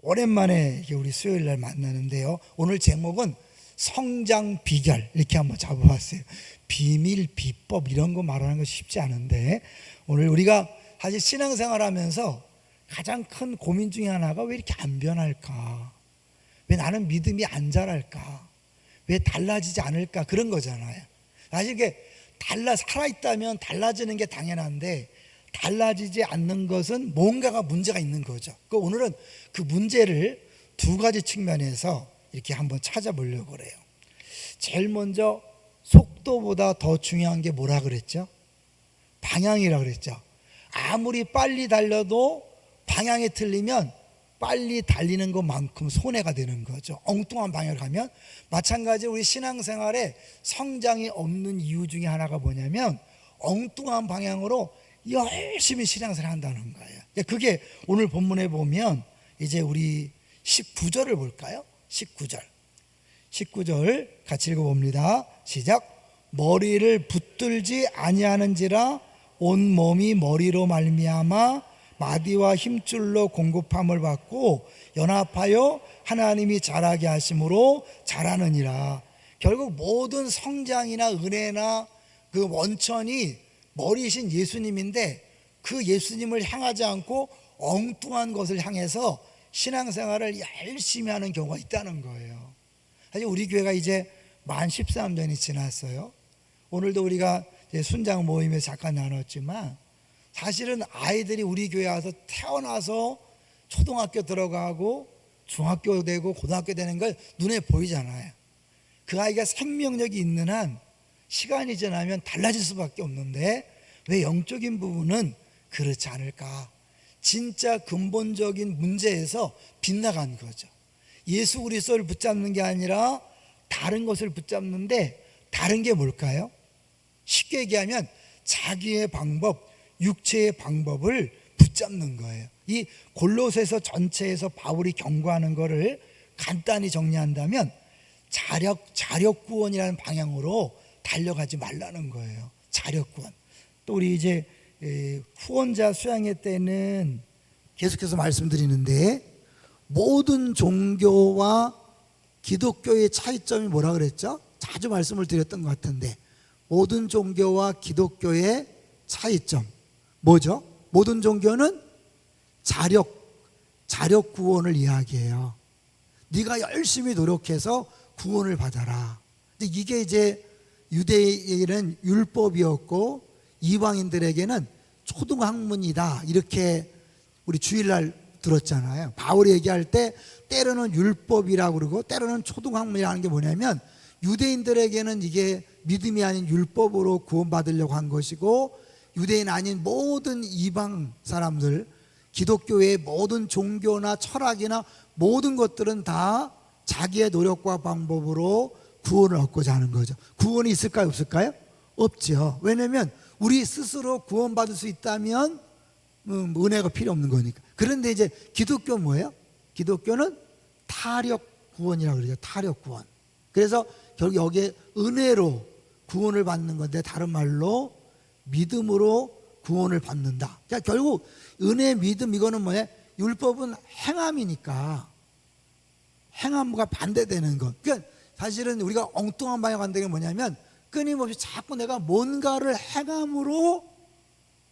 오랜만에 우리 수요일 날 만나는데요. 오늘 제목은 성장 비결 이렇게 한번 잡아봤어요. 비밀, 비법 이런 거 말하는 거 쉽지 않은데 오늘 우리가 사실 신앙생활 하면서 가장 큰 고민 중에 하나가 왜 이렇게 안 변할까? 왜 나는 믿음이 안 자랄까? 왜 달라지지 않을까? 그런 거잖아요. 사실 이게 살아있다면 달라지는 게 당연한데 달라지지 않는 것은 뭔가가 문제가 있는 거죠. 오늘은 그 문제를 두 가지 측면에서 이렇게 한번 찾아보려고 그래요. 제일 먼저 속도보다 더 중요한 게 뭐라 그랬죠? 방향이라 그랬죠. 아무리 빨리 달려도 방향이 틀리면 빨리 달리는 것만큼 손해가 되는 거죠. 엉뚱한 방향을 가면. 마찬가지로 우리 신앙생활에 성장이 없는 이유 중에 하나가 뭐냐면 엉뚱한 방향으로 열심히 신앙생활을 한다는 거예요. 그게 오늘 본문에 보면 이제 우리 19절을 볼까요? 19절 같이 읽어봅니다. 시작. 머리를 붙들지 아니하는지라 온 몸이 머리로 말미암아 마디와 힘줄로 공급함을 받고 연합하여 하나님이 자라게 하심으로 자라느니라. 결국 모든 성장이나 은혜나 그 원천이 머리이신 예수님인데 그 예수님을 향하지 않고 엉뚱한 것을 향해서 신앙생활을 열심히 하는 경우가 있다는 거예요. 사실 우리 교회가 이제 만 13년이 지났어요. 오늘도 우리가 순장 모임에서 잠깐 나눴지만 사실은 아이들이 우리 교회 와서 태어나서 초등학교 들어가고 중학교 되고 고등학교 되는 걸 눈에 보이잖아요. 그 아이가 생명력이 있는 한 시간이 지나면 달라질 수밖에 없는데 왜 영적인 부분은 그렇지 않을까? 진짜 근본적인 문제에서 빗나간 거죠. 예수 그리스도를 붙잡는 게 아니라 다른 것을 붙잡는데 다른 게 뭘까요? 쉽게 얘기하면 자기의 방법, 육체의 방법을 붙잡는 거예요. 이 골로새서 전체에서 바울이 경고하는 거를 간단히 정리한다면 자력 구원이라는 방향으로 달려가지 말라는 거예요. 자력 구원. 또 우리 이제 후원자 수양회 때는 계속해서 말씀드리는데 모든 종교와 기독교의 차이점이 뭐라 그랬죠? 자주 말씀을 드렸던 것 같은데 모든 종교와 기독교의 차이점 뭐죠? 모든 종교는 자력 구원을 이야기해요. 네가 열심히 노력해서 구원을 받아라. 근데 이게 이제 유대인에게는 율법이었고 이방인들에게는 초등학문이다 이렇게 우리 주일날 들었잖아요. 바울이 얘기할 때 때로는 율법이라고 그러고 때로는 초등학문이라는 게 뭐냐면 유대인들에게는 이게 믿음이 아닌 율법으로 구원받으려고 한 것이고 유대인 아닌 모든 이방 사람들 기독교의 모든 종교나 철학이나 모든 것들은 다 자기의 노력과 방법으로 구원을 얻고자 하는 거죠. 구원이 있을까요? 없을까요? 없죠. 왜냐하면 우리 스스로 구원받을 수 있다면 은혜가 필요 없는 거니까. 그런데 이제 기독교 뭐예요? 기독교는 타력 구원이라고 그러죠. 타력 구원. 그래서 결국 여기에 은혜로 구원을 받는 건데 다른 말로 믿음으로 구원을 받는다. 그러니까 결국 은혜, 믿음 이거는 뭐예요? 율법은 행함이니까 행함과 반대되는 것. 그러니까 사실은 우리가 엉뚱한 방향 간다는 게 뭐냐면 끊임없이 자꾸 내가 뭔가를 행함으로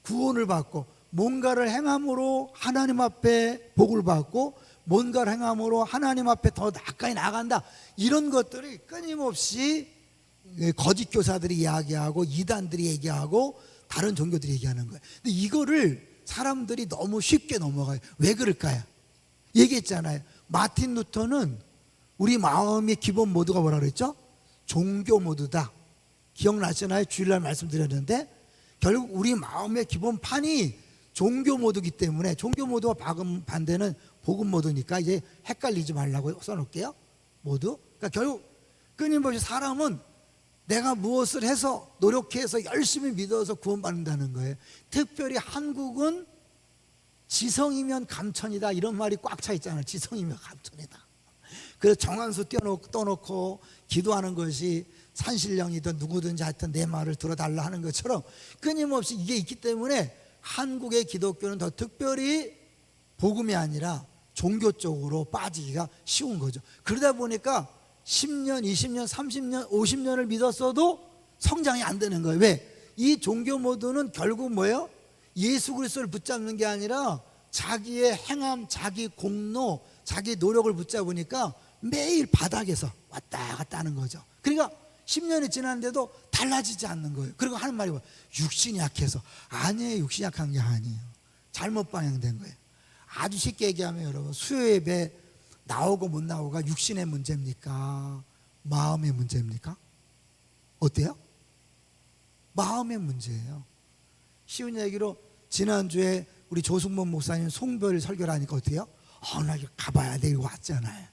구원을 받고 뭔가를 행함으로 하나님 앞에 복을 받고 뭔가를 행함으로 하나님 앞에 더 가까이 나간다. 이런 것들이 끊임없이 거짓 교사들이 이야기하고 이단들이 얘기하고 다른 종교들이 얘기하는 거예요. 근데 이거를 사람들이 너무 쉽게 넘어가요. 왜 그럴까요? 얘기했잖아요. 마틴 루터는 우리 마음의 기본 모드가 뭐라 그랬죠? 종교 모드다. 기억나시나요? 주일날 말씀드렸는데 결국 우리 마음의 기본판이 종교 모드이기 때문에 종교 모드와 반대는 복음 모드니까 이제 헷갈리지 말라고 써놓을게요. 모두. 그러니까 결국 끊임없이 사람은 내가 무엇을 해서 노력해서 열심히 믿어서 구원받는다는 거예요. 특별히 한국은 지성이면 감천이다 이런 말이 꽉 차 있잖아요. 지성이면 감천이다. 그래서 정한수 떠놓고 기도하는 것이 산신령이든 누구든지 하여튼 내 말을 들어달라 하는 것처럼 끊임없이 이게 있기 때문에 한국의 기독교는 더 특별히 복음이 아니라 종교 쪽으로 빠지기가 쉬운 거죠. 그러다 보니까 10년, 20년, 30년, 50년을 믿었어도 성장이 안 되는 거예요. 왜? 이 종교 모드는 결국 뭐예요? 예수 그리스도를 붙잡는 게 아니라 자기의 행함, 자기 공로, 자기 노력을 붙잡으니까 매일 바닥에서 왔다 갔다 하는 거죠. 그러니까 10년이 지났는데도 달라지지 않는 거예요. 그리고 하는 말이 뭐예요? 육신이 약해서. 아니에요. 육신이 약한 게 아니에요. 잘못 방향된 거예요. 아주 쉽게 얘기하면 여러분, 수요 예배 나오고 못 나오고가 육신의 문제입니까? 마음의 문제입니까? 어때요? 마음의 문제예요. 쉬운 얘기로 지난주에 우리 조승범 목사님 송별 설교를 하니까 어때요? 나 이거 가봐야 돼. 이거 왔잖아요.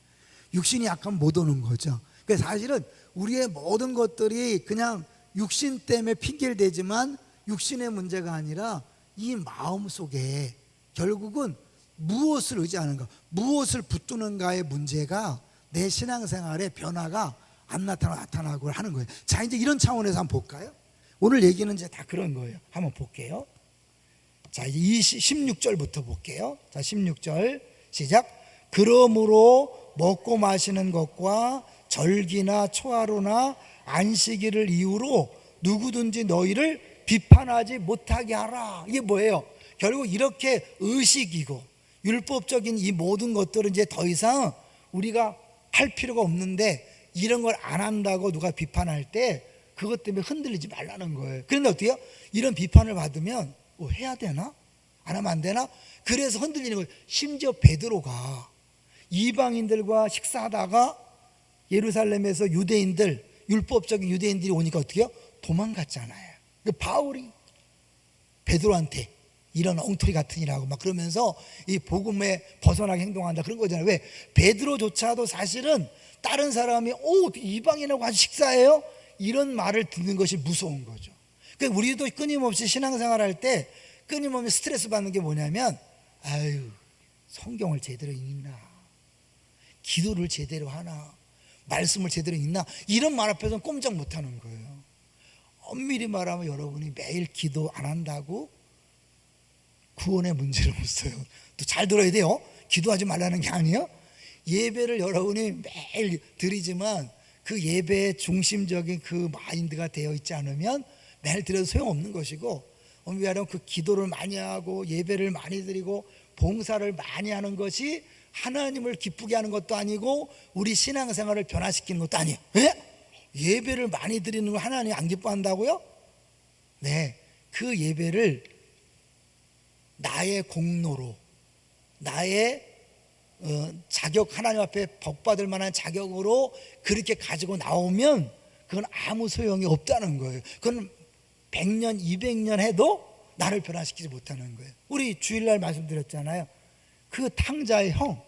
육신이 약하면 못 오는 거죠. 그래서 사실은 우리의 모든 것들이 그냥 육신 때문에 핑계를 대지만 육신의 문제가 아니라 이 마음 속에 결국은 무엇을 의지하는가, 무엇을 붙드는가의 문제가 내 신앙생활의 변화가 안 나타나고 하는 거예요. 자, 이제 이런 차원에서 한번 볼까요? 오늘 얘기는 이제 다 그런 거예요. 한번 볼게요. 자, 이제 16절부터 볼게요. 자, 16절 시작. 그러므로 먹고 마시는 것과 절기나 초하루나 안식일을 이유로 누구든지 너희를 비판하지 못하게 하라. 이게 뭐예요? 결국 이렇게 의식이고 율법적인 이 모든 것들은 이제 더 이상 우리가 할 필요가 없는데, 이런 걸 안 한다고 누가 비판할 때 그것 때문에 흔들리지 말라는 거예요. 그런데 어때요? 이런 비판을 받으면 해야 되나? 안 하면 안 되나? 그래서 흔들리는 거예요. 심지어 베드로가 이방인들과 식사하다가 예루살렘에서 유대인들, 율법적인 유대인들이 오니까 어떻게 해요? 도망갔잖아요. 바울이 베드로한테 이런 엉터리 같은 일하고 막 그러면서 이 복음에 벗어나게 행동한다, 그런 거잖아요. 왜? 베드로조차도 사실은 다른 사람이 이방인하고 같이 식사해요? 이런 말을 듣는 것이 무서운 거죠. 그러니까 우리도 끊임없이 신앙생활 할 때 끊임없이 스트레스 받는 게 뭐냐면, 성경을 제대로 읽나, 기도를 제대로 하나, 말씀을 제대로 읽나, 이런 말 앞에서는 꼼짝 못하는 거예요. 엄밀히 말하면 여러분이 매일 기도 안 한다고 구원의 문제를 못 써요. 또 잘 들어야 돼요. 기도하지 말라는 게 아니에요. 예배를 여러분이 매일 드리지만 그 예배의 중심적인 그 마인드가 되어 있지 않으면 매일 드려도 소용없는 것이고, 엄밀히 말하면 그 기도를 많이 하고 예배를 많이 드리고 봉사를 많이 하는 것이 하나님을 기쁘게 하는 것도 아니고 우리 신앙생활을 변화시키는 것도 아니에요. 예배를 많이 드리는 거 하나님 안 기뻐한다고요? 네, 그 예배를 나의 공로로, 나의 자격, 하나님 앞에 복받을 만한 자격으로 그렇게 가지고 나오면 그건 아무 소용이 없다는 거예요. 그건 100년, 200년 해도 나를 변화시키지 못하는 거예요. 우리 주일날 말씀드렸잖아요. 그 탕자의 형,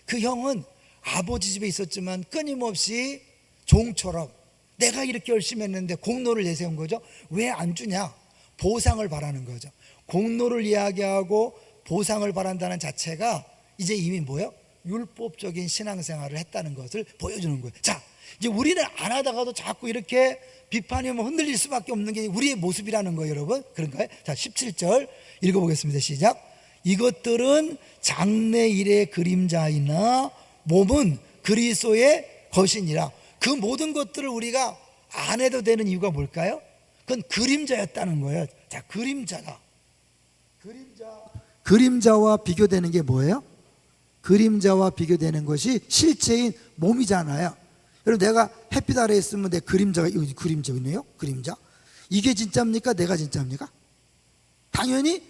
그 형은 아버지 집에 있었지만 끊임없이 종처럼 내가 이렇게 열심히 했는데 공로를 내세운 거죠. 왜 안 주냐? 보상을 바라는 거죠. 공로를 이야기하고 보상을 바란다는 자체가 이제 이미 뭐예요? 율법적인 신앙생활을 했다는 것을 보여주는 거예요. 자, 이제 우리는 안 하다가도 자꾸 이렇게 비판이 오면 흔들릴 수밖에 없는 게 우리의 모습이라는 거예요, 여러분. 그런가요? 자, 17절 읽어보겠습니다. 시작. 이것들은 장래일의 그림자이나 몸은 그리스도의 것이니라. 그 모든 것들을 우리가 안 해도 되는 이유가 뭘까요? 그건 그림자였다는 거예요. 자, 그림자와 비교되는 게 뭐예요? 그림자와 비교되는 것이 실체인 몸이잖아요. 여러분, 내가 햇빛 아래에 있으면 내 그림자네요. 그림자. 이게 진짜입니까? 내가 진짜입니까? 당연히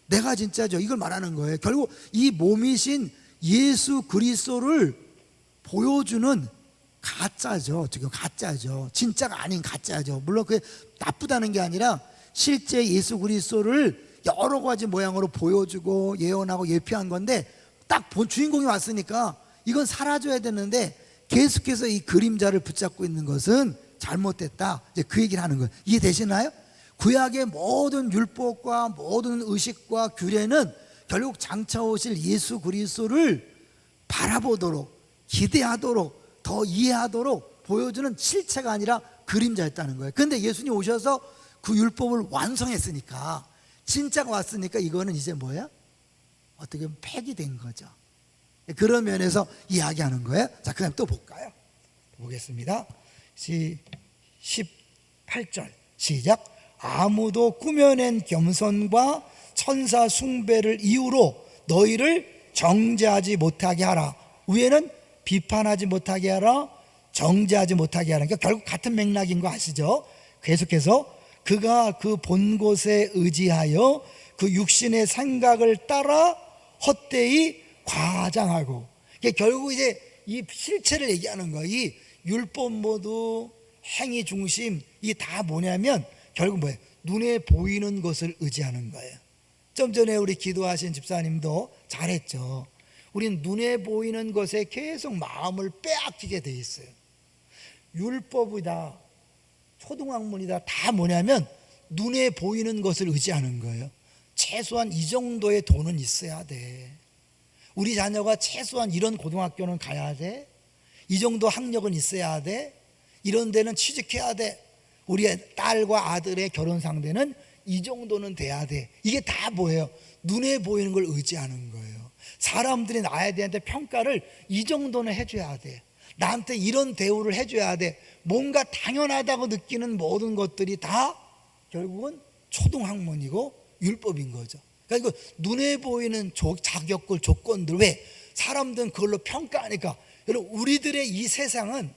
내가 진짜죠. 이걸 말하는 거예요. 결국 이 몸이신 예수 그리스도를 보여주는 가짜죠. 지금 가짜죠. 진짜가 아닌 가짜죠. 물론 그게 나쁘다는 게 아니라 실제 예수 그리스도를 여러 가지 모양으로 보여주고 예언하고 예표한 건데, 딱 본 주인공이 왔으니까 이건 사라져야 되는데 계속해서 이 그림자를 붙잡고 있는 것은 잘못됐다. 이제 그 얘기를 하는 거예요. 이해되시나요? 구약의 모든 율법과 모든 의식과 규례는 결국 장차 오실 예수 그리스도를 바라보도록, 기대하도록, 더 이해하도록 보여주는 실체가 아니라 그림자였다는 거예요. 그런데 예수님 오셔서 그 율법을 완성했으니까, 진짜가 왔으니까 이거는 이제 뭐야? 어떻게 보면 폐기된 거죠. 그런 면에서 이야기하는 거예요. 자, 그 다음 또 볼까요? 보겠습니다. 18절 시작. 아무도 꾸며낸 겸손과 천사 숭배를 이유로 너희를 정죄하지 못하게 하라. 위에는 비판하지 못하게 하라, 정죄하지 못하게 하라. 그러니까 결국 같은 맥락인 거 아시죠? 계속해서 그가 그 본 곳에 의지하여 그 육신의 생각을 따라 헛되이 과장하고, 그러니까 결국 이제 이 실체를 얘기하는 거예요. 이 율법 모두 행위 중심, 이게 다 뭐냐면 결국 뭐예요? 눈에 보이는 것을 의지하는 거예요. 좀 전에 우리 기도하신 집사님도 잘했죠. 우린 눈에 보이는 것에 계속 마음을 빼앗기게 돼 있어요. 율법이다, 초등학문이다, 다 뭐냐면 눈에 보이는 것을 의지하는 거예요. 최소한 이 정도의 돈은 있어야 돼. 우리 자녀가 최소한 이런 고등학교는 가야 돼. 이 정도 학력은 있어야 돼. 이런 데는 취직해야 돼. 우리 딸과 아들의 결혼 상대는 이 정도는 돼야 돼. 이게 다 뭐예요? 눈에 보이는 걸 의지하는 거예요. 사람들이 나에 대한 평가를 이 정도는 해줘야 돼. 나한테 이런 대우를 해줘야 돼. 뭔가 당연하다고 느끼는 모든 것들이 다 결국은 초등학문이고 율법인 거죠. 그러니까 눈에 보이는 자격을, 조건들, 왜? 사람들은 그걸로 평가하니까. 여러분, 우리들의 이 세상은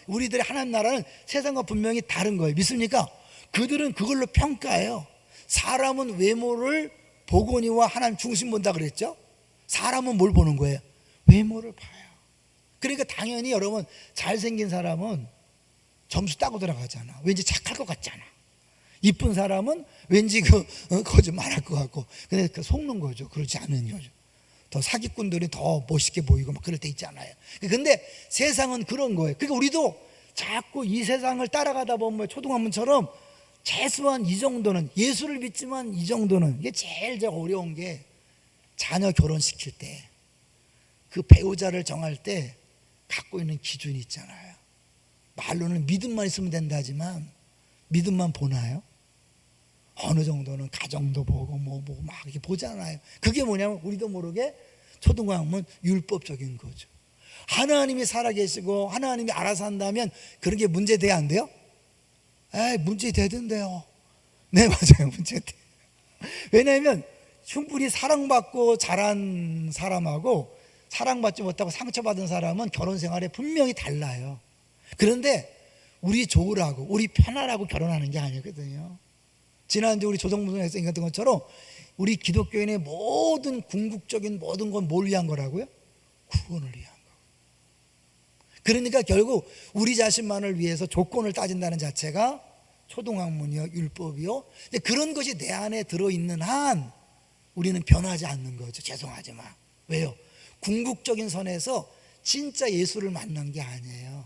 우리들의 하나님 나라는 세상과 분명히 다른 거예요. 믿습니까? 그들은 그걸로 평가해요. 사람은 외모를 보거니와 하나님 중심 본다 그랬죠? 사람은 뭘 보는 거예요? 외모를 봐요. 그러니까 당연히 여러분, 잘생긴 사람은 점수 따고 들어가잖아. 왠지 착할 것 같잖아. 이쁜 사람은 왠지 거짓말할 것 같고, 근데 속는 거죠. 그렇지 않은 거죠. 더 사기꾼들이 더 멋있게 보이고 막 그럴 때 있잖아요. 근데 세상은 그런 거예요. 그러니까 우리도 자꾸 이 세상을 따라가다 보면 초등학문처럼 최소한 이 정도는, 예수를 믿지만 이 정도는, 이게 제일 어려운 게 자녀 결혼시킬 때 그 배우자를 정할 때 갖고 있는 기준이 있잖아요. 말로는 믿음만 있으면 된다지만 믿음만 보나요? 어느 정도는 가정도 보고 뭐 막 이렇게 보잖아요. 그게 뭐냐면 우리도 모르게 초등학문 율법적인 거죠. 하나님이 살아계시고 하나님이 알아서 한다면 그런 게 문제돼야 안 돼요? 문제 되던데요. 네, 맞아요. 문제 돼. 왜냐하면 충분히 사랑받고 자란 사람하고 사랑받지 못하고 상처받은 사람은 결혼 생활에 분명히 달라요. 그런데 우리 좋으라고, 우리 편하라고 결혼하는 게 아니거든요. 지난주 우리 조정무선 학생 같은 것처럼 우리 기독교인의 모든 궁극적인 모든 건 뭘 위한 거라고요? 구원을 위한 거. 그러니까 결국 우리 자신만을 위해서 조건을 따진다는 자체가 초등학문이요, 율법이요. 근데 그런 것이 내 안에 들어있는 한 우리는 변하지 않는 거죠. 죄송하지만. 왜요? 궁극적인 선에서 진짜 예수를 만난 게 아니에요.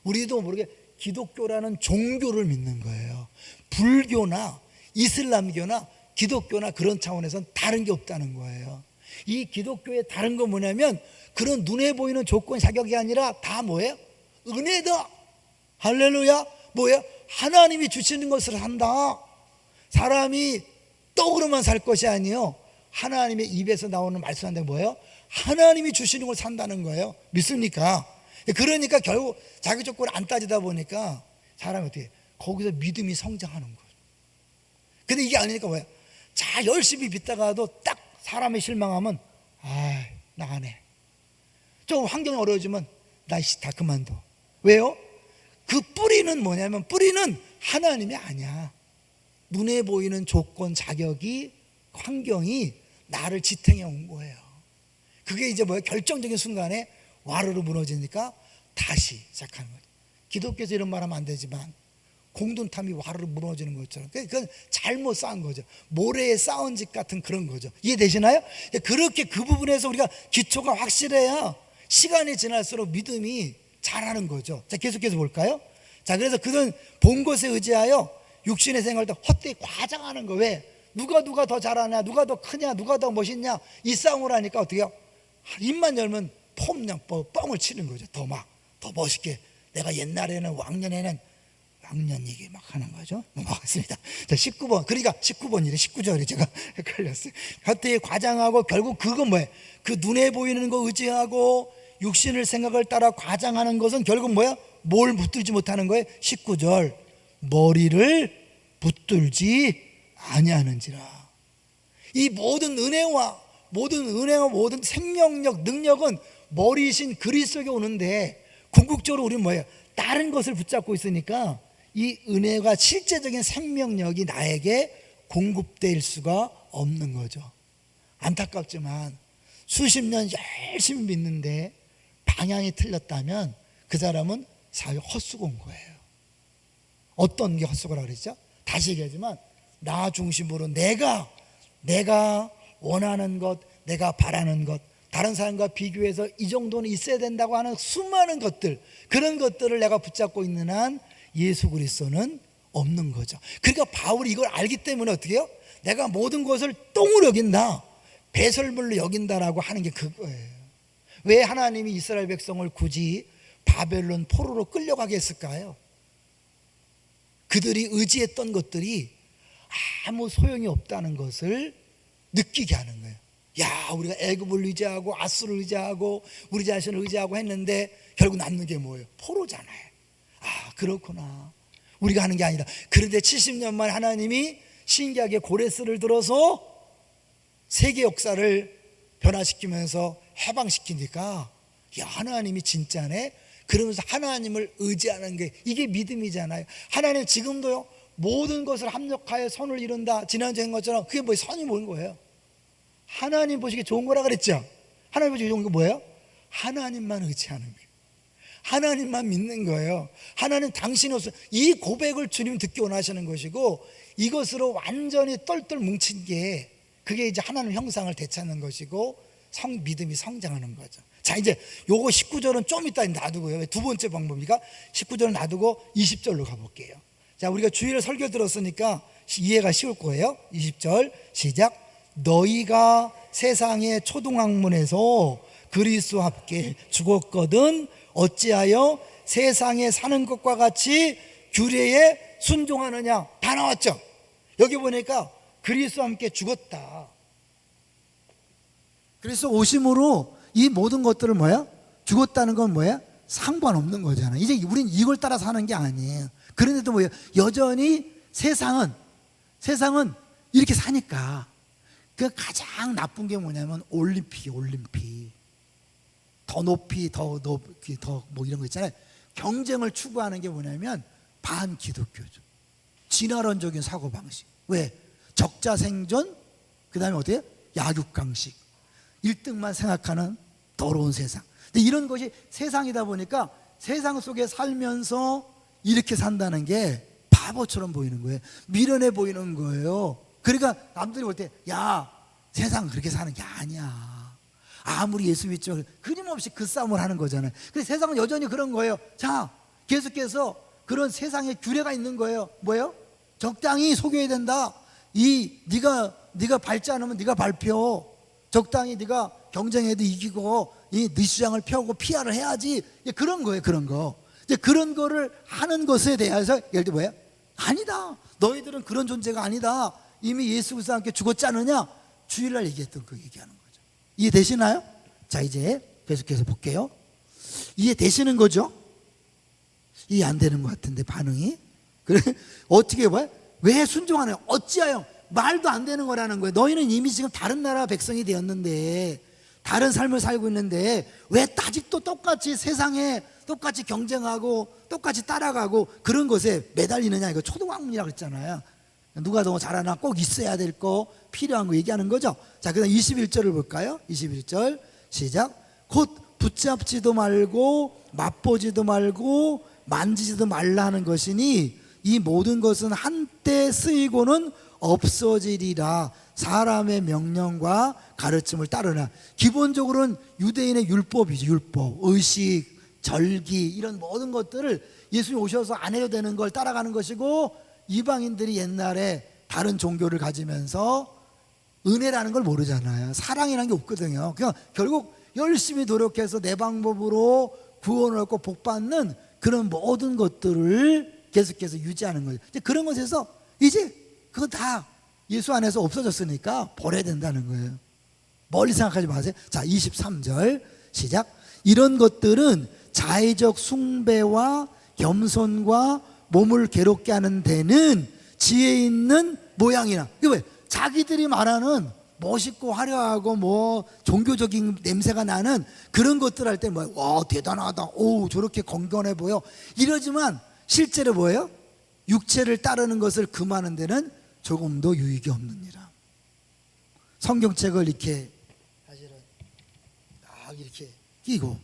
우리도 모르게 기독교라는 종교를 믿는 거예요. 불교나 이슬람교나 기독교나 그런 차원에서는 다른 게 없다는 거예요. 이 기독교의 다른 건 뭐냐면 그런 눈에 보이는 조건, 자격이 아니라 다 뭐예요? 은혜다. 할렐루야. 뭐예요? 하나님이 주시는 것을 한다. 사람이 떡으로만 살 것이 아니요, 하나님의 입에서 나오는 말씀한데 뭐예요? 하나님이 주시는 걸 산다는 거예요. 믿습니까? 그러니까 결국 자기 조건을 안 따지다 보니까 사람이 어떻게 거기서 믿음이 성장하는 거예요. 근데 이게 아니니까 뭐야? 자, 열심히 믿다가도 딱 사람이 실망하면 나 안 해. 조금 환경이 어려워지면 나 다 그만둬. 왜요? 그 뿌리는 뭐냐면 뿌리는 하나님이 아니야. 눈에 보이는 조건, 자격이, 환경이 나를 지탱해 온 거예요. 그게 이제 뭐야? 결정적인 순간에 와르르 무너지니까 다시 시작하는 거죠. 기독교에서 이런 말 하면 안 되지만 공든탑이 와르르 무너지는 것처럼 그건 잘못 쌓은 거죠. 모래에 쌓은 집 같은 그런 거죠. 이해되시나요? 그렇게 그 부분에서 우리가 기초가 확실해야 시간이 지날수록 믿음이 자라는 거죠. 자, 계속해서 볼까요? 자, 그래서 그는 본 것에 의지하여 육신의 생활도 헛되이 과장하는 거. 왜? 누가 더 잘하냐, 누가 더 크냐, 누가 더 멋있냐, 이 싸움을 하니까 어떻게 해요? 입만 열면 폼냥 뻥을 치는 거죠. 더 멋있게. 내가 옛날에는 왕년에는 왕년 얘기 막 하는 거죠. 넘어가겠습니다. 자, 19번. 그러니까 19번이래. 19절이 제가 헷갈렸어요. 겉에 과장하고 결국 그건 뭐예요? 그 눈에 보이는 거 의지하고 육신을 생각을 따라 과장하는 것은 결국 뭐야? 뭘 붙들지 못하는 거예요? 19절. 머리를 붙들지 아니하는지라. 이 모든 은혜와 모든 생명력, 능력은 머리이신 그리스도에게 오는데 궁극적으로 우리는 뭐예요? 다른 것을 붙잡고 있으니까 이 은혜가 실제적인 생명력이 나에게 공급될 수가 없는 거죠. 안타깝지만 수십 년 열심히 믿는데 방향이 틀렸다면 그 사람은 사회 헛수고인 거예요. 어떤 게 헛수고라고 그랬죠? 다시 얘기하지만 나 중심으로 내가 원하는 것, 내가 바라는 것, 다른 사람과 비교해서 이 정도는 있어야 된다고 하는 수많은 것들, 그런 것들을 내가 붙잡고 있는 한 예수 그리스도는 없는 거죠. 그러니까 바울이 이걸 알기 때문에 어떻게 해요? 내가 모든 것을 똥으로 여긴다, 배설물로 여긴다라고 하는 게 그거예요. 왜 하나님이 이스라엘 백성을 굳이 바벨론 포로로 끌려가게 했을까요? 그들이 의지했던 것들이 아무 소용이 없다는 것을 느끼게 하는 거예요. 야, 우리가 애굽을 의지하고 아수를 의지하고 우리 자신을 의지하고 했는데 결국 남는 게 뭐예요? 포로잖아요. 아, 그렇구나. 우리가 하는 게 아니다. 그런데 70년 만에 하나님이 신기하게 고레스를 들어서 세계 역사를 변화시키면서 해방시키니까 야, 하나님이 진짜네. 그러면서 하나님을 의지하는 게 이게 믿음이잖아요. 하나님 지금도요, 모든 것을 합력하여 선을 이룬다. 지난주에 한 것처럼 그게 뭐 선이 뭔 거예요? 하나님 보시기에 좋은 거라 그랬죠. 하나님 보시기에 좋은 거 뭐예요? 하나님만 의지하는 거예요. 하나님만 믿는 거예요. 하나님 당신이 없어. 이 고백을 주님 듣기 원하시는 것이고, 이것으로 완전히 똘똘 뭉친 게 그게 이제 하나님 형상을 되찾는 것이고 믿음이 성장하는 거죠. 자, 이제 요거 19절은 좀 이따 놔두고요. 두 번째 방법이니까 19절은 놔두고 20절로 가볼게요. 자, 우리가 주일에 설교 들었으니까 이해가 쉬울 거예요. 20절 시작. 너희가 세상의 초등학문에서 그리스도와 함께 죽었거든 어찌하여 세상에 사는 것과 같이 규례에 순종하느냐. 다 나왔죠. 여기 보니까 그리스도와 함께 죽었다. 그래서 오심으로 이 모든 것들을 뭐야? 죽었다는 건 뭐야? 상관없는 거잖아. 이제 우린 이걸 따라 사는 게 아니에요. 그런데도 뭐야? 여전히 세상은 이렇게 사니까 그 가장 나쁜 게 뭐냐면 올림픽 더 높이 더 뭐 이런 거 있잖아요. 경쟁을 추구하는 게 뭐냐면 반기독교죠. 진화론적인 사고방식. 왜? 적자생존, 그 다음에 어때요? 약육강식. 1등만 생각하는 더러운 세상. 근데 이런 것이 세상이다 보니까 세상 속에 살면서 이렇게 산다는 게 바보처럼 보이는 거예요. 미련해 보이는 거예요. 그러니까 남들이 볼 때 야, 세상은 그렇게 사는 게 아니야. 아무리 예수 믿지만 끊임없이 그 싸움을 하는 거잖아요. 근데 세상은 여전히 그런 거예요. 자, 계속해서 그런 세상에 규례가 있는 거예요. 뭐예요? 적당히 속여야 된다. 네가 밟지 않으면 네가 밟혀. 적당히 네가 경쟁해도 이기고 네 주장을 펴고 PR을 해야지. 그런 거예요. 그런 거. 이제 그런 거를 하는 것에 대해서 예를 들어 뭐예요? 아니다. 너희들은 그런 존재가 아니다. 이미 예수 그리스도와 함께 죽었지 않느냐? 주일날 얘기했던 그 얘기하는 거죠. 이해되시나요? 자, 이제 계속해서 볼게요. 이해되시는 거죠? 이해 안 되는 것 같은데 반응이. 그래 어떻게 봐요? 왜 순종하나요? 어찌하여? 말도 안 되는 거라는 거예요. 너희는 이미 지금 다른 나라 백성이 되었는데, 다른 삶을 살고 있는데 왜 아직도 똑같이 세상에 똑같이 경쟁하고 똑같이 따라가고 그런 것에 매달리느냐. 이거 초등학문이라고 했잖아요. 누가 더 잘하나 꼭 있어야 될 거, 필요한 거 얘기하는 거죠. 자, 그다음 21절을 볼까요? 21절 시작. 곧 붙잡지도 말고 맛보지도 말고 만지지도 말라는 것이니 이 모든 것은 한때 쓰이고는 없어지리라. 사람의 명령과 가르침을 따르라. 기본적으로는 유대인의 율법이죠. 율법, 의식, 절기, 이런 모든 것들을 예수님 오셔서 안 해도 되는 걸 따라가는 것이고, 이방인들이 옛날에 다른 종교를 가지면서 은혜라는 걸 모르잖아요. 사랑이라는 게 없거든요. 그냥 결국 열심히 노력해서 내 방법으로 구원을 얻고 복받는 그런 모든 것들을 계속해서 유지하는 거죠. 이제 그런 것에서 이제 그건 다 예수 안에서 없어졌으니까 버려야 된다는 거예요. 멀리 생각하지 마세요. 자, 23절 시작. 이런 것들은 자의적 숭배와 겸손과 몸을 괴롭게 하는 데는 지혜 있는 모양이나, 이게 왜? 자기들이 말하는 멋있고 화려하고 뭐 종교적인 냄새가 나는 그런 것들 할 때 뭐, 와 대단하다, 오 저렇게 건건해 보여, 이러지만 실제로 뭐예요? 육체를 따르는 것을 금하는 데는 조금도 유익이 없느니라. 성경책을 이렇게 사실은 딱 이렇게 끼고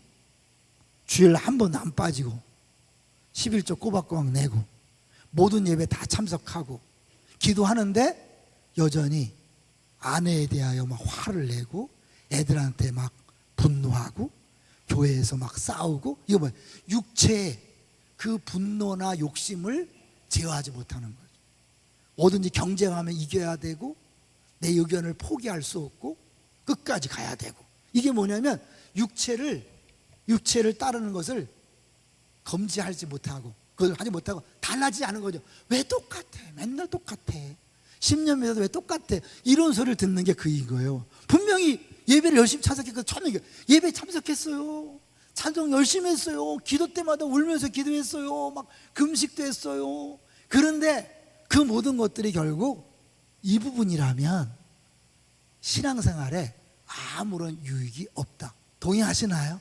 주일 한 번도 안 빠지고 11조 꼬박꼬박 내고 모든 예배 다 참석하고 기도하는데 여전히 아내에 대하여 막 화를 내고 애들한테 막 분노하고 교회에서 막 싸우고, 이거 뭐야? 육체의 그 분노나 욕심을 제어하지 못하는 거죠. 뭐든지 경쟁하면 이겨야 되고 내 의견을 포기할 수 없고 끝까지 가야 되고, 이게 뭐냐면 육체를 따르는 것을 검지하지 못하고 그걸 하지 못하고 달라지지 않은 거죠. 왜 똑같아? 맨날 똑같아. 10년 매도 왜 똑같아? 이런 소리를 듣는 게 이거예요. 분명히 예배를 열심히 참석했고 처음에 예배 참석했어요. 찬송 열심히 했어요. 기도 때마다 울면서 기도했어요. 막 금식도 했어요. 그런데 그 모든 것들이 결국 이 부분이라면 신앙생활에 아무런 유익이 없다. 동의하시나요?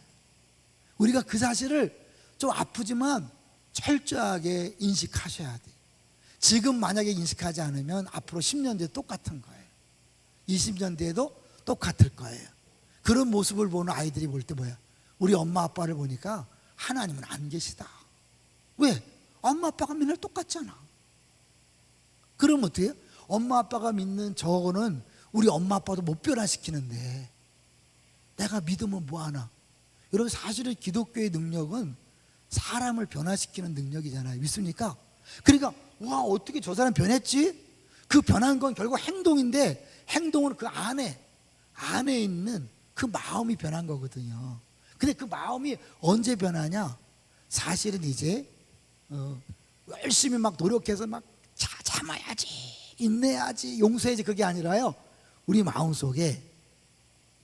우리가 그 사실을 좀 아프지만 철저하게 인식하셔야 돼요. 지금 만약에 인식하지 않으면 앞으로 10년 뒤에 똑같은 거예요. 20년 뒤에도 똑같을 거예요. 그런 모습을 보는 아이들이 볼 때 뭐야? 우리 엄마 아빠를 보니까 하나님은 안 계시다. 왜? 엄마 아빠가 맨날 똑같잖아. 그럼 어떻게 해요? 엄마 아빠가 믿는 저거는 우리 엄마 아빠도 못 변화시키는데 내가 믿으면 뭐하나? 여러분, 사실은 기독교의 능력은 사람을 변화시키는 능력이잖아요. 믿습니까? 그러니까 와, 어떻게 저 사람 변했지? 그 변한 건 결국 행동인데, 행동은 그 안에 있는 그 마음이 변한 거거든요. 근데 그 마음이 언제 변하냐? 사실은 이제 열심히 막 노력해서 막 참아야지, 인내해야지, 용서해야지, 그게 아니라요, 우리 마음속에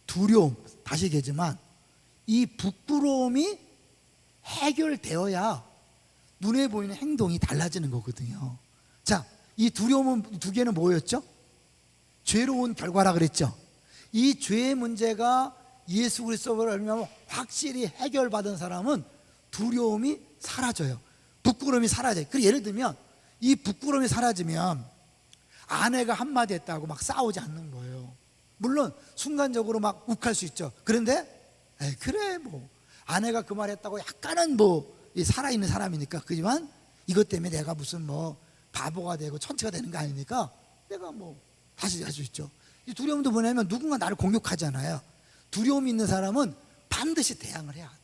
두려움, 다시 얘기하지만 이 부끄러움이 해결되어야 눈에 보이는 행동이 달라지는 거거든요. 자, 이 두려움은 두 개는 뭐였죠? 죄로운 결과라 그랬죠. 이 죄의 문제가 예수 그리스도로 알면 확실히 해결받은 사람은 두려움이 사라져요. 부끄러움이 사라져요. 그리고 예를 들면 이 부끄러움이 사라지면 아내가 한마디 했다고 막 싸우지 않는 거예요. 물론 순간적으로 막 욱할 수 있죠. 그런데 그래 뭐 아내가 그 말 했다고 약간은 뭐 살아있는 사람이니까, 그지만 이것 때문에 내가 무슨 뭐 바보가 되고 천체가 되는 거 아니니까 내가 뭐 다시 할 수 있죠. 이 두려움도 뭐냐면 누군가 나를 공격하잖아요. 두려움이 있는 사람은 반드시 대항을 해야 돼.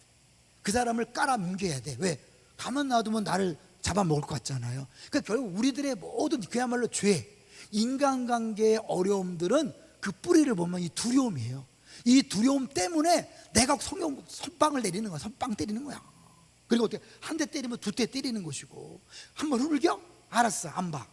그 사람을 깔아뭉개야 돼. 왜? 가만 놔두면 나를 잡아먹을 것 같잖아요. 그러니까 결국 우리들의 모든 그야말로 죄, 인간관계의 어려움들은 그 뿌리를 보면 이 두려움이에요. 이 두려움 때문에 내가 선빵을 내리는 거야. 선빵 때리는 거야. 그리고 어떻게 한 대 때리면 두 대 때리는 것이고, 한 번 울겨? 알았어, 안 봐.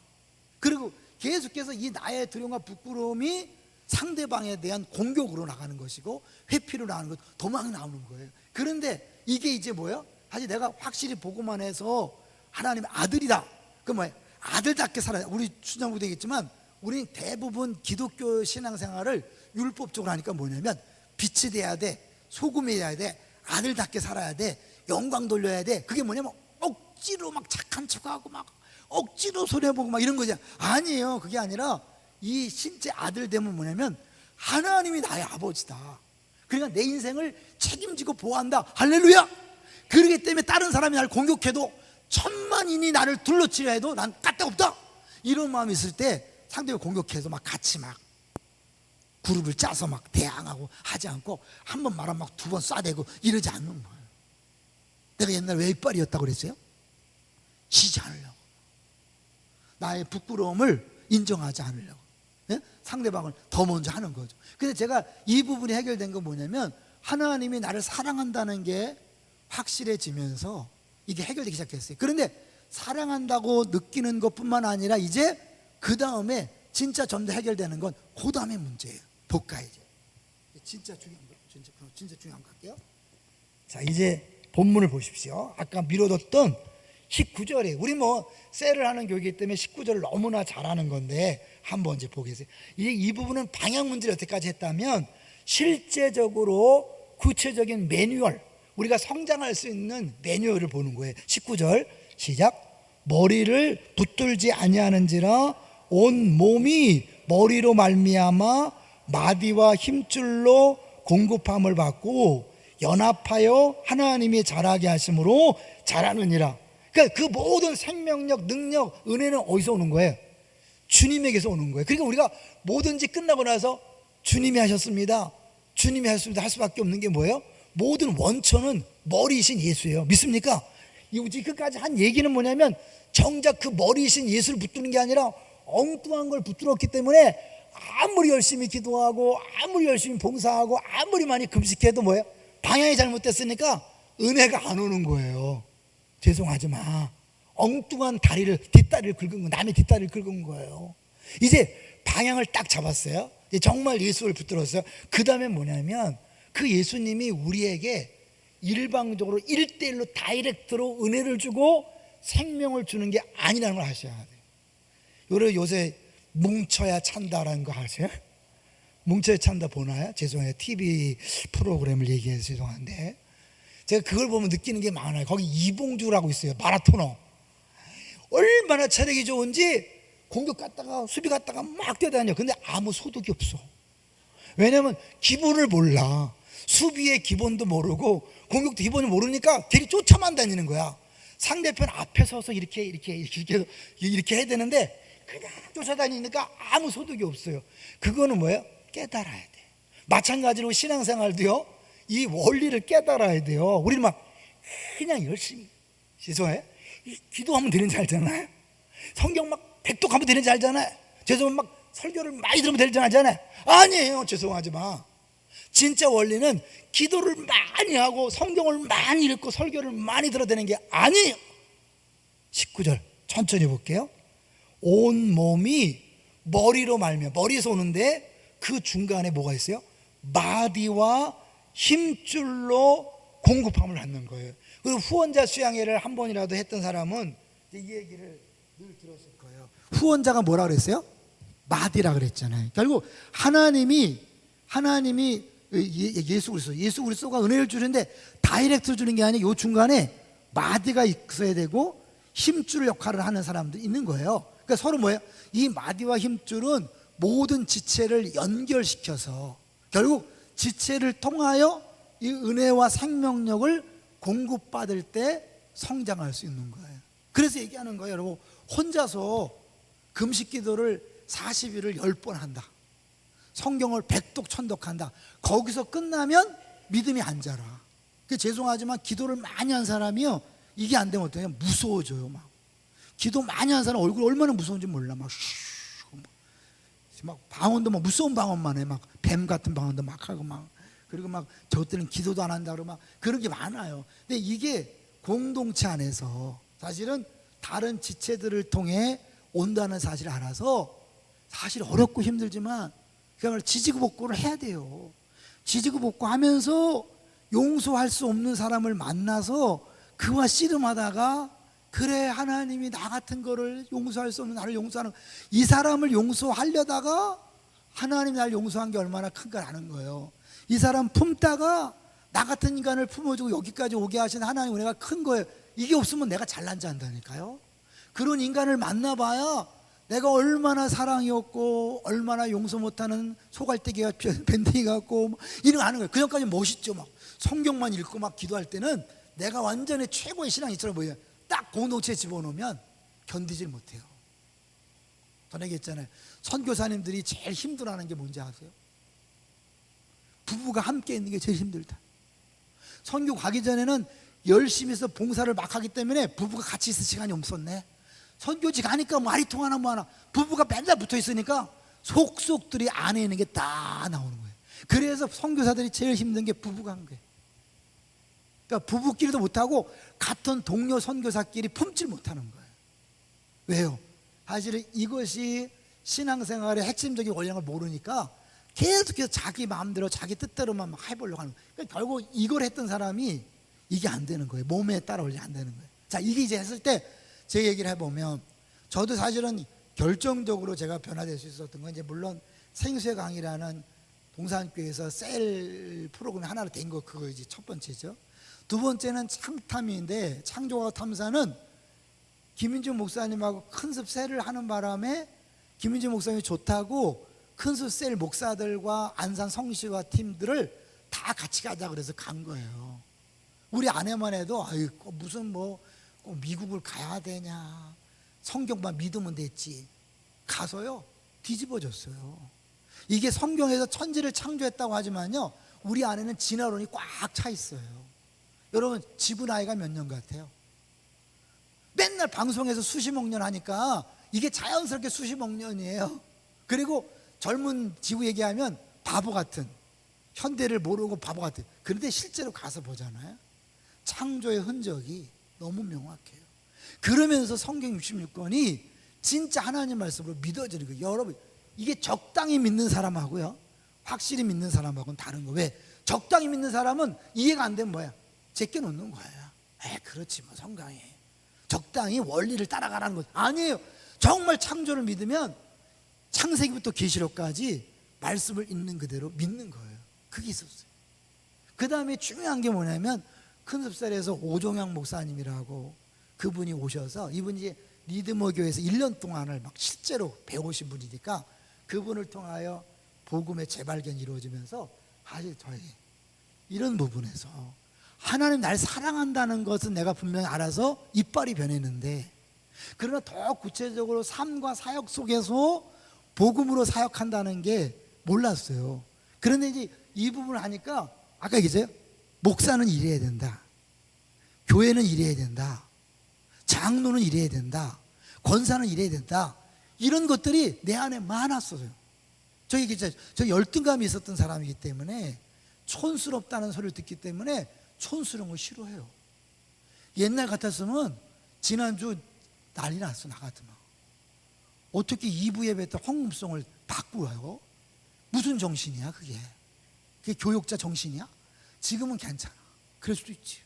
그리고 계속해서 이 나의 두려움과 부끄러움이 상대방에 대한 공격으로 나가는 것이고 회피로 나가는 것, 도망이 나오는 거예요. 그런데 이게 이제 뭐예요? 사실 내가 확실히 보고만 해서 하나님의 아들이다, 그 뭐예요? 아들답게 살아야. 우리 순장부도 얘기했지만 우리는 대부분 기독교 신앙생활을 율법적으로 하니까 뭐냐면 빛이 돼야 돼, 소금이 돼야 돼, 아들답게 살아야 돼, 영광 돌려야 돼. 그게 뭐냐면 억지로 막 착한 척하고 막 억지로 손해보고 막 이런 거지. 아니에요. 그게 아니라 이 실제 아들 되면 뭐냐면 하나님이 나의 아버지다. 그러니까 내 인생을 책임지고 보호한다. 할렐루야. 그러기 때문에 다른 사람이 나를 공격해도 천만인이 나를 둘러치려 해도 난 까딱없다, 이런 마음이 있을 때 상대가 공격해서 막 같이 막 그룹을 짜서 막 대항하고 하지 않고 한 번 말하면 막 두 번 쏴대고 이러지 않는 거예요. 내가 옛날에 왜 이빨이었다고 그랬어요? 지지 않으려고, 나의 부끄러움을 인정하지 않으려고, 예? 상대방을 더 먼저 하는 거죠. 근데 제가 이 부분이 해결된 건 뭐냐면 하나님이 나를 사랑한다는 게 확실해지면서 이게 해결되기 시작했어요. 그런데 사랑한다고 느끼는 것뿐만 아니라 이제 그 다음에 진짜 좀 더 해결되는 건 그 다음의 문제예요. 볼까 이제 진짜 중요한 거, 진짜 중요한 거 할게요. 자, 이제 본문을 보십시오. 아까 미뤄뒀던 19절에 우리 뭐 셀을 하는 교육이기 때문에 19절을 너무나 잘하는 건데 한번 이제 보겠어요. 이 부분은 방향 문제를 여태까지 했다면 실제적으로 구체적인 매뉴얼, 우리가 성장할 수 있는 매뉴얼을 보는 거예요. 19절 시작. 머리를 붙들지 아니하는지라 온 몸이 머리로 말미암아 마디와 힘줄로 공급함을 받고 연합하여 하나님이 자라게 하심으로 자라느니라. 그러니까 그 모든 생명력, 능력, 은혜는 어디서 오는 거예요? 주님에게서 오는 거예요. 그러니까 우리가 뭐든지 끝나고 나서 주님이 하셨습니다, 주님이 하셨습니다 할 수밖에 없는 게 뭐예요? 모든 원천은 머리이신 예수예요. 믿습니까? 끝까지 한 얘기는 뭐냐면 정작 그 머리이신 예수를 붙드는 게 아니라 엉뚱한 걸 붙들었기 때문에 아무리 열심히 기도하고 아무리 열심히 봉사하고 아무리 많이 금식해도 뭐예요? 방향이 잘못됐으니까 은혜가 안 오는 거예요. 죄송하지 마. 엉뚱한 뒷다리를 긁은 거, 남의 뒷다리를 긁은 거예요. 이제 방향을 딱 잡았어요. 이제 정말 예수를 붙들었어요. 그 다음에 뭐냐면 그 예수님이 우리에게 일방적으로 1대1로 다이렉트로 은혜를 주고 생명을 주는 게 아니라는 걸 아셔야 돼요. 요새 뭉쳐야 찬다라는 거 아세요? 뭉쳐야 찬다 보나요? 죄송해요. TV 프로그램을 얘기해서 죄송한데 제가 그걸 보면 느끼는 게 많아요. 거기 이봉주라고 있어요. 마라토너. 얼마나 체력이 좋은지 공격 갔다가 수비 갔다가 막 뛰어다녀. 근데 아무 소득이 없어. 왜냐면 기본을 몰라. 수비의 기본도 모르고 공격도 기본을 모르니까 걔를 쫓아만 다니는 거야. 상대편 앞에 서서 이렇게 해야 되는데 그냥 쫓아다니니까 아무 소득이 없어요. 그거는 뭐예요? 깨달아야 돼. 마찬가지로 신앙생활도요, 이 원리를 깨달아야 돼요. 우리는 막 그냥 열심히, 죄송해요, 기도하면 되는 줄 알잖아요. 성경 막 백독하면 되는 줄 알잖아요. 죄송하면 막 설교를 많이 들으면 되는 줄 알잖아요. 아니에요. 죄송하지만 진짜 원리는 기도를 많이 하고 성경을 많이 읽고 설교를 많이 들어야 되는 게 아니에요. 19절 천천히 볼게요. 온 몸이 머리로 말미암아, 머리에서 오는데 그 중간에 뭐가 있어요? 마디와 힘줄로 공급함을 받는 거예요. 그리고 후원자 수양회를 한 번이라도 했던 사람은 이 얘기를 늘 들었을 거예요. 후원자가 뭐라 그랬어요? 마디라 그랬잖아요. 결국 하나님이 예수 그리스도가 은혜를 주는데 다이렉트로 주는 게 아니라 이 중간에 마디가 있어야 되고 힘줄 역할을 하는 사람도 있는 거예요. 그러니까 서로 뭐예요? 이 마디와 힘줄은 모든 지체를 연결시켜서 결국 지체를 통하여 이 은혜와 생명력을 공급받을 때 성장할 수 있는 거예요. 그래서 얘기하는 거예요. 여러분, 혼자서 금식 기도를 40일을 10번 한다, 성경을 백독 천독한다, 거기서 끝나면 믿음이 안 자라. 죄송하지만 기도를 많이 한 사람이요, 이게 안 되면 어떠냐? 무서워져요. 막 기도 많이 한 사람 얼굴 얼마나 무서운지 몰라. 막 방언도 막 무서운 방언만 해. 막 뱀 같은 방언도 막 하고 막, 그리고 막 저때는 기도도 안 한다 그러고 막 그런 게 많아요. 근데 이게 공동체 안에서 사실은 다른 지체들을 통해 온다는 사실을 알아서 사실 어렵고 힘들지만 그걸 지지고 볶고를 해야 돼요. 지지고 볶고 하면서 용서할 수 없는 사람을 만나서 그와 씨름하다가, 그래 하나님이 나 같은 거를 용서할 수 없는 나를 용서하는, 이 사람을 용서하려다가 하나님이 나를 용서한 게 얼마나 큰 걸 아는 거예요. 이 사람 품다가 나 같은 인간을 품어주고 여기까지 오게 하신 하나님 은혜가 큰 거예요. 이게 없으면 내가 잘난 자 한다니까요. 그런 인간을 만나봐야 내가 얼마나 사랑이 없고 얼마나 용서 못하는 소갈대기가 밴댕이 같고 이런 거 아는 거예요. 그 전까지 멋있죠. 막 성경만 읽고 막 기도할 때는 내가 완전히 최고의 신앙이처럼 보여요. 딱 공동체에 집어넣으면 견디질 못해요. 전에 얘기했잖아요. 선교사님들이 제일 힘들어하는 게 뭔지 아세요? 부부가 함께 있는 게 제일 힘들다. 선교 가기 전에는 열심히 해서 봉사를 막 하기 때문에 부부가 같이 있을 시간이 없었네. 선교지 가니까 말이 통하나 뭐 하나, 부부가 맨날 붙어 있으니까 속속들이 안에 있는 게 다 나오는 거예요. 그래서 선교사들이 제일 힘든 게 부부관계. 그러니까 부부끼리도 못하고 같은 동료 선교사끼리 품질 못하는 거예요. 왜요? 사실은 이것이 신앙생활의 핵심적인 원령을 모르니까 계속해서 자기 마음대로 자기 뜻대로만 막 해보려고 하는 거예요. 그러니까 결국 이걸 했던 사람이 이게 안 되는 거예요. 몸에 따라오지 안 되는 거예요. 자, 이게 이제 했을 때 제 얘기를 해보면, 저도 사실은 결정적으로 제가 변화될 수 있었던 건, 이제 물론 생수의 강이라는 동산교회에서 셀 프로그램 하나로 된 거, 그거 이제 첫 번째죠. 두 번째는 창탐인데, 창조과 탐사는 김인주 목사님하고 큰습 셀을 하는 바람에 김인주 목사님이 좋다고 큰습 셀 목사들과 안산 성시와 팀들을 다 같이 가자 그래서 간 거예요. 우리 아내만 해도 아유 무슨 뭐 꼭 미국을 가야 되냐, 성경만 믿으면 됐지. 가서요 뒤집어졌어요. 이게 성경에서 천지를 창조했다고 하지만요, 우리 안에는 진화론이 꽉 차 있어요. 여러분 지구 나이가 몇 년 같아요? 맨날 방송에서 수십억 년 하니까 이게 자연스럽게 수십억 년이에요. 그리고 젊은 지구 얘기하면 바보 같은, 현대를 모르고 바보 같은. 그런데 실제로 가서 보잖아요, 창조의 흔적이 너무 명확해요. 그러면서 성경 66권이 진짜 하나님 말씀으로 믿어지는 거예요. 여러분 이게 적당히 믿는 사람하고요, 확실히 믿는 사람하고는 다른 거예요. 왜? 적당히 믿는 사람은 이해가 안 되면 뭐야? 제껴놓는 거예요. 그렇지 뭐 성경이 적당히 원리를 따라가라는 거 아니에요. 정말 창조를 믿으면 창세기부터 계시록까지 말씀을 있는 그대로 믿는 거예요. 그게 있었어요. 그 다음에 중요한 게 뭐냐면, 큰습살에서 오종양 목사님이라고 그분이 오셔서, 이분이 이제 리드머 교회에서 1년 동안을 막 실제로 배우신 분이니까 그분을 통하여 복음의 재발견이 이루어지면서, 사실 저희 이런 부분에서 하나님 날 사랑한다는 것은 내가 분명히 알아서 이빨이 변했는데, 그러나 더 구체적으로 삶과 사역 속에서 복음으로 사역한다는 게 몰랐어요. 그런데 이제 이 부분을 하니까, 아까 얘기했어요. 목사는 이래야 된다, 교회는 이래야 된다, 장로는 이래야 된다, 권사는 이래야 된다, 이런 것들이 내 안에 많았어요. 저 열등감이 있었던 사람이기 때문에, 촌스럽다는 소리를 듣기 때문에 촌스러운 걸 싫어해요. 옛날 같았으면 지난주 난리 났어. 나 같으면 어떻게 2부 예배 때 헌금성을 바꾸어요? 무슨 정신이야 그게? 그게 교육자 정신이야? 지금은 괜찮아. 그럴 수도 있지.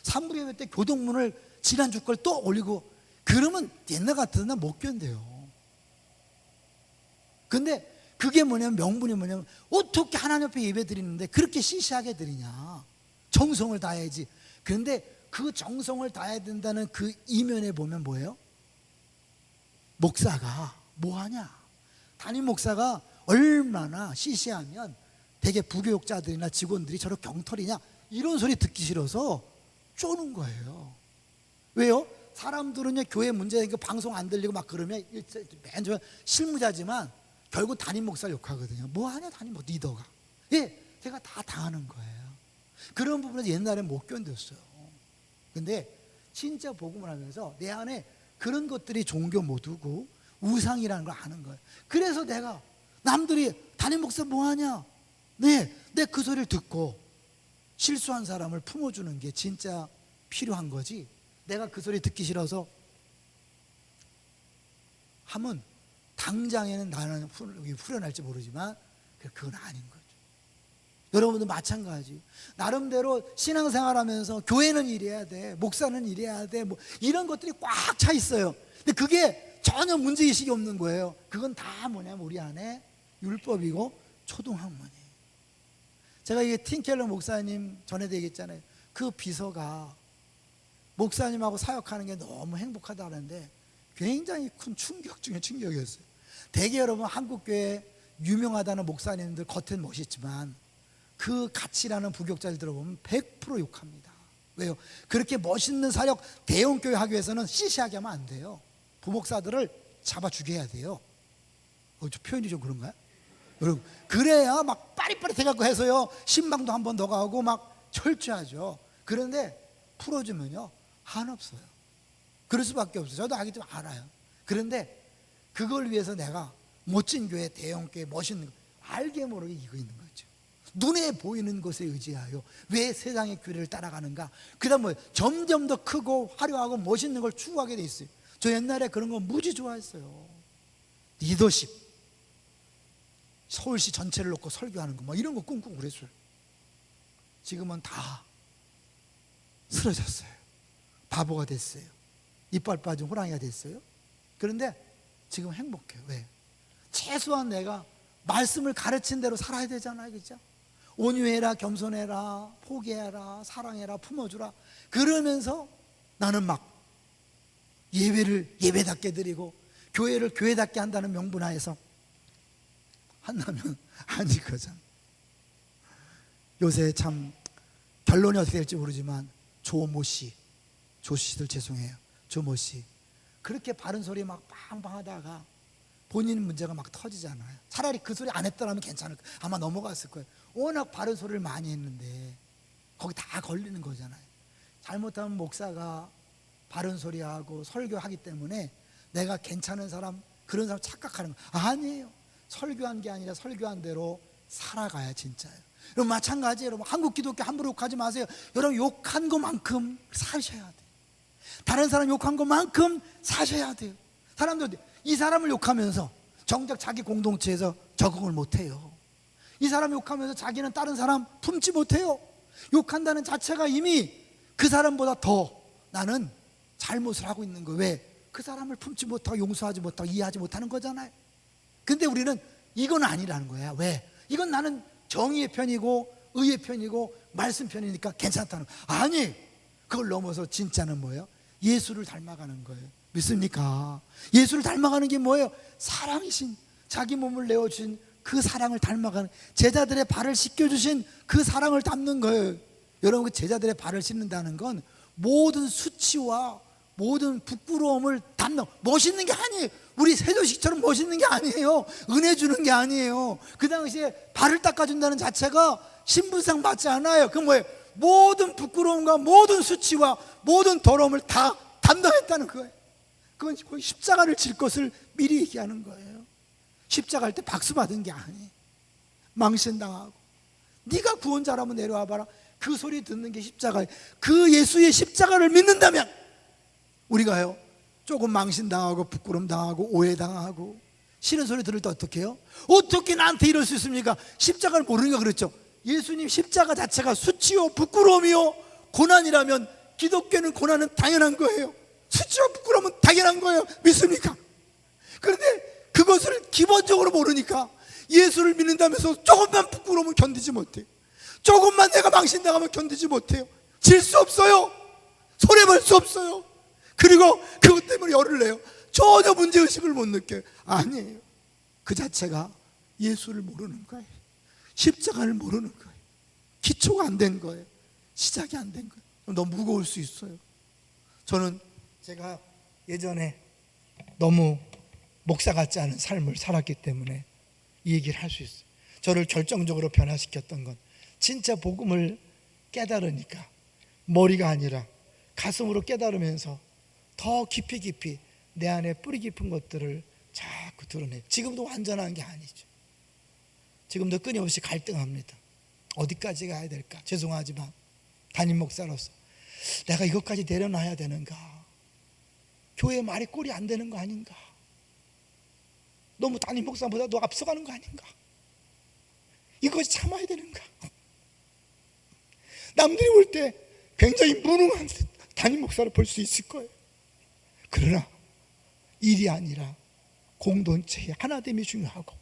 3부 예배 때 교동문을 지난주 걸 또 올리고 그러면 옛날 같으면 못 견뎌요. 근데 그게 뭐냐면, 명분이 뭐냐면, 어떻게 하나님 앞에 예배 드리는데 그렇게 시시하게 드리냐, 정성을 다해야지. 그런데 그 정성을 다해야 된다는 그 이면에 보면 뭐예요? 목사가 뭐하냐, 담임 목사가 얼마나 시시하면 대개 부교육자들이나 직원들이 저렇게 경털이냐, 이런 소리 듣기 싫어서 쪼는 거예요. 왜요? 사람들은요 교회 문제 방송 안 들리고 막 그러면 맨 처음 실무자지만 결국 담임 목사를 욕하거든요. 뭐하냐 담임 목사 리더가. 제가 다 당하는 거예요. 그런 부분에서 옛날에 못 견뎠어요. 근데 진짜 복음을 하면서 내 안에 그런 것들이 종교 모두고 우상이라는 걸 아는 거예요. 그래서 내가 남들이 담임 목사 뭐하냐, 내 그 소리를 듣고 실수한 사람을 품어주는 게 진짜 필요한 거지, 내가 그 소리 듣기 싫어서 하면 당장에는 나는 후련할지 모르지만 그건 아닌 거죠. 여러분도 마찬가지. 나름대로 신앙생활하면서 교회는 이래야 돼, 목사는 이래야 돼, 뭐 이런 것들이 꽉 차 있어요. 근데 그게 전혀 문제의식이 없는 거예요. 그건 다 뭐냐면 우리 안에 율법이고 초등학문이에요. 제가 이게 팀켈러 목사님 전에도 얘기했잖아요. 그 비서가 목사님하고 사역하는 게 너무 행복하다는데 굉장히 큰 충격 중에 충격이었어요. 대개 여러분 한국교회 유명하다는 목사님들 겉은 멋있지만 그 가치라는 부교육자를 들어보면 100% 욕합니다. 왜요? 그렇게 멋있는 사역 대형교회 하기 위해서는 시시하게 하면 안 돼요. 부목사들을 잡아 죽여야 돼요. 저 표현이 좀 그런가요? 여러분, 그래야 막 빠릿빠릿해갖고 해서요 신방도 한 번 더 가고 막 철저하죠. 그런데 풀어주면요 한없어요. 그럴 수밖에 없어요. 저도 하기 좀 알아요. 그런데 그걸 위해서 내가 멋진 교회, 대형교회, 멋있는 거 알게 모르게 이거 있는 거죠. 눈에 보이는 것에 의지하여 왜 세상의 규례를 따라가는가? 그 다음 점점 더 크고 화려하고 멋있는 걸 추구하게 돼 있어요. 저 옛날에 그런 거 무지 좋아했어요. 리더십, 서울시 전체를 놓고 설교하는 거 이런 거 꿈꾸고 그랬어요. 지금은 다 쓰러졌어요. 바보가 됐어요. 이빨 빠진 호랑이가 됐어요. 그런데 지금 행복해요. 왜? 최소한 내가 말씀을 가르친 대로 살아야 되잖아요. 그렇죠? 온유해라, 겸손해라, 포기해라, 사랑해라, 품어주라. 그러면서 나는 막 예배를 예배답게 드리고 교회를 교회답게 한다는 명분하에서 한다면 아니거든. 요새 참 결론이 어떻게 될지 모르지만 조모 씨, 조 씨들 죄송해요. 조모 씨 그렇게 바른 소리 막 빵빵하다가 본인 문제가 막 터지잖아요. 차라리 그 소리 안 했더라면 괜찮을 거예요. 아마 넘어갔을 거예요. 워낙 바른 소리를 많이 했는데 거기 다 걸리는 거잖아요. 잘못하면 목사가 바른 소리하고 설교하기 때문에 내가 괜찮은 사람, 그런 사람 착각하는 거 아니에요. 설교한 게 아니라 설교한 대로 살아가야 진짜예요. 여러분 마찬가지예요. 여러분 한국 기독교 함부로 욕하지 마세요. 여러분 욕한 것만큼 사셔야 돼요. 다른 사람 욕한 것만큼 사셔야 돼요. 사람들 이 사람을 욕하면서 정작 자기 공동체에서 적응을 못해요. 이 사람 욕하면서 자기는 다른 사람 품지 못해요. 욕한다는 자체가 이미 그 사람보다 더 나는 잘못을 하고 있는 거예요. 왜? 그 사람을 품지 못하고 용서하지 못하고 이해하지 못하는 거잖아요. 근데 우리는 이건 아니라는 거야. 왜? 이건 나는 정의의 편이고 의의 편이고 말씀 편이니까 괜찮다는 거야. 아니, 그걸 넘어서 진짜는 뭐예요? 예수를 닮아가는 거예요. 믿습니까? 예수를 닮아가는 게 뭐예요? 사랑이신, 자기 몸을 내어주신 그 사랑을 닮아가는, 제자들의 발을 씻겨주신 그 사랑을 담는 거예요. 여러분, 그 제자들의 발을 씻는다는 건 모든 수치와 모든 부끄러움을 담는, 멋있는 게 아니에요. 우리 세조식처럼 멋있는 게 아니에요. 은혜 주는 게 아니에요. 그 당시에 발을 닦아준다는 자체가 신분상 받지 않아요. 그 뭐예요? 모든 부끄러움과 모든 수치와 모든 더러움을 다 담당했다는 거예요. 그건 거의 십자가를 질 것을 미리 얘기하는 거예요. 십자가 할 때 박수 받은 게 아니에요. 망신당하고 네가 구원자라면 내려와 봐라. 그 소리 듣는 게 십자가예요. 그 예수의 십자가를 믿는다면 우리가요 조금 망신당하고 부끄러움당하고 오해당하고 싫은 소리 들을 때 어떻게 해요? 어떻게 나한테 이럴 수 있습니까? 십자가를 모르니까 그렇죠. 예수님 십자가 자체가 수치요 부끄러움이요 고난이라면 기독교는 고난은 당연한 거예요. 수치와 부끄러움은 당연한 거예요. 믿습니까? 그런데 그것을 기본적으로 모르니까 예수를 믿는다면서 조금만 부끄러움을 견디지 못해요. 조금만 내가 망신당하면 견디지 못해요. 질 수 없어요. 손해볼 수 없어요. 그리고 그것 때문에 열을 내요. 전혀 문제의식을 못 느껴요. 아니에요. 그 자체가 예수를 모르는 거예요. 십자가를 모르는 거예요. 기초가 안 된 거예요. 시작이 안 된 거예요. 너무 무거울 수 있어요. 저는 제가 예전에 너무 목사 같지 않은 삶을 살았기 때문에 이 얘기를 할 수 있어요. 저를 결정적으로 변화시켰던 건 진짜 복음을 깨달으니까 머리가 아니라 가슴으로 깨달으면서 더 깊이 내 안에 뿌리 깊은 것들을 자꾸 드러내요. 지금도 완전한 게 아니죠. 지금도 끊임없이 갈등합니다. 어디까지 가야 될까? 죄송하지만 담임 목사로서 내가 이것까지 내려놔야 되는가? 교회 말이 꼴이 안 되는 거 아닌가? 너무 담임 목사보다 너 앞서가는 거 아닌가? 이것이 참아야 되는가? 남들이 볼 때 굉장히 무능한 담임 목사를 볼 수 있을 거예요. 그러나 일이 아니라 공동체의 하나됨이 중요하고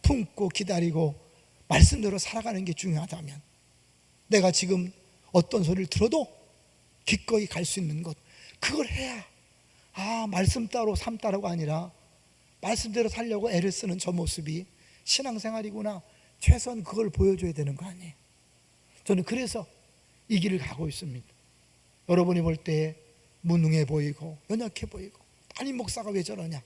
품고 기다리고 말씀대로 살아가는 게 중요하다면 내가 지금 어떤 소리를 들어도 기꺼이 갈 수 있는 것, 그걸 해야 말씀 따로 삶 따로가 아니라 말씀대로 살려고 애를 쓰는 저 모습이 신앙생활이구나. 최소한 그걸 보여줘야 되는 거 아니에요. 저는 그래서 이 길을 가고 있습니다. 여러분이 볼 때 무능해 보이고 연약해 보이고 담임 목사가 왜 저러냐?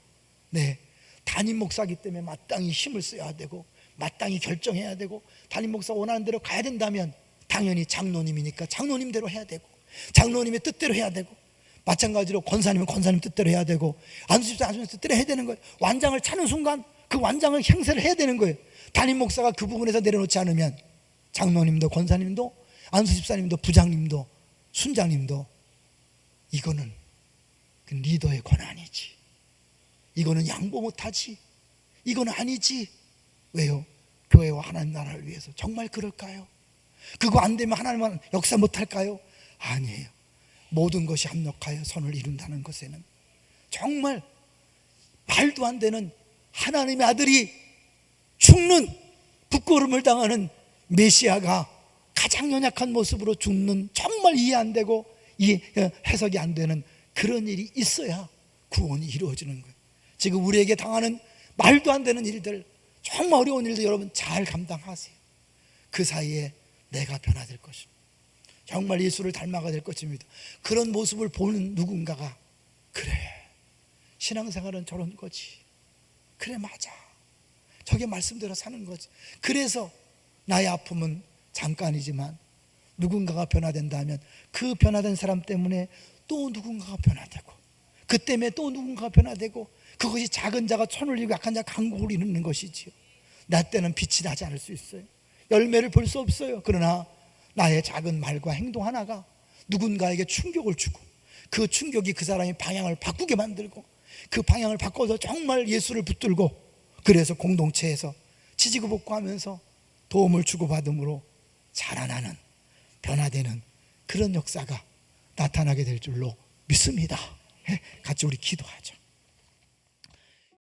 네, 담임 목사기 때문에 마땅히 힘을 써야 되고 마땅히 결정해야 되고 담임 목사가 원하는 대로 가야 된다면 당연히 장로님이니까 장로님대로 해야 되고 장로님의 뜻대로 해야 되고 마찬가지로 권사님은 권사님 뜻대로 해야 되고 안수집사 안수집사 뜻대로 해야 되는 거예요. 완장을 차는 순간 그 완장을 행세를 해야 되는 거예요. 담임 목사가 그 부분에서 내려놓지 않으면 장로님도 권사님도 안수 집사님도 부장님도 순장님도 이거는 그 리더의 권한이지. 이거는 양보 못하지. 이건 아니지. 왜요? 교회와 하나님 나라를 위해서. 정말 그럴까요? 그거 안 되면 하나님은 역사 못할까요? 아니에요. 모든 것이 합력하여 선을 이룬다는 것에는 정말 말도 안 되는 하나님의 아들이 죽는, 부끄러움을 당하는 메시아가 가장 연약한 모습으로 죽는, 정말 이해 안 되고 해석이 안 되는 그런 일이 있어야 구원이 이루어지는 거예요. 지금 우리에게 당하는 말도 안 되는 일들, 정말 어려운 일들 여러분 잘 감당하세요. 그 사이에 내가 변화될 것입니다. 정말 예수를 닮아가 될 것입니다. 그런 모습을 보는 누군가가, 그래, 신앙생활은 저런 거지. 그래, 맞아. 저게 말씀대로 사는 거지. 그래서 나의 아픔은 잠깐이지만 누군가가 변화된다면 그 변화된 사람 때문에 또 누군가가 변화되고, 그 때문에 또 누군가가 변화되고, 그것이 작은 자가 천을 이루고 약한 자가 강국을 이루는 것이지요. 나 때는 빛이 나지 않을 수 있어요. 열매를 볼 수 없어요. 그러나 나의 작은 말과 행동 하나가 누군가에게 충격을 주고, 그 충격이 그 사람의 방향을 바꾸게 만들고, 그 방향을 바꿔서 정말 예수를 붙들고, 그래서 공동체에서 치지고 볶고하면서 도움을 주고받음으로 자라나는, 변화되는 그런 역사가 나타나게 될 줄로 믿습니다. 같이 우리 기도하죠.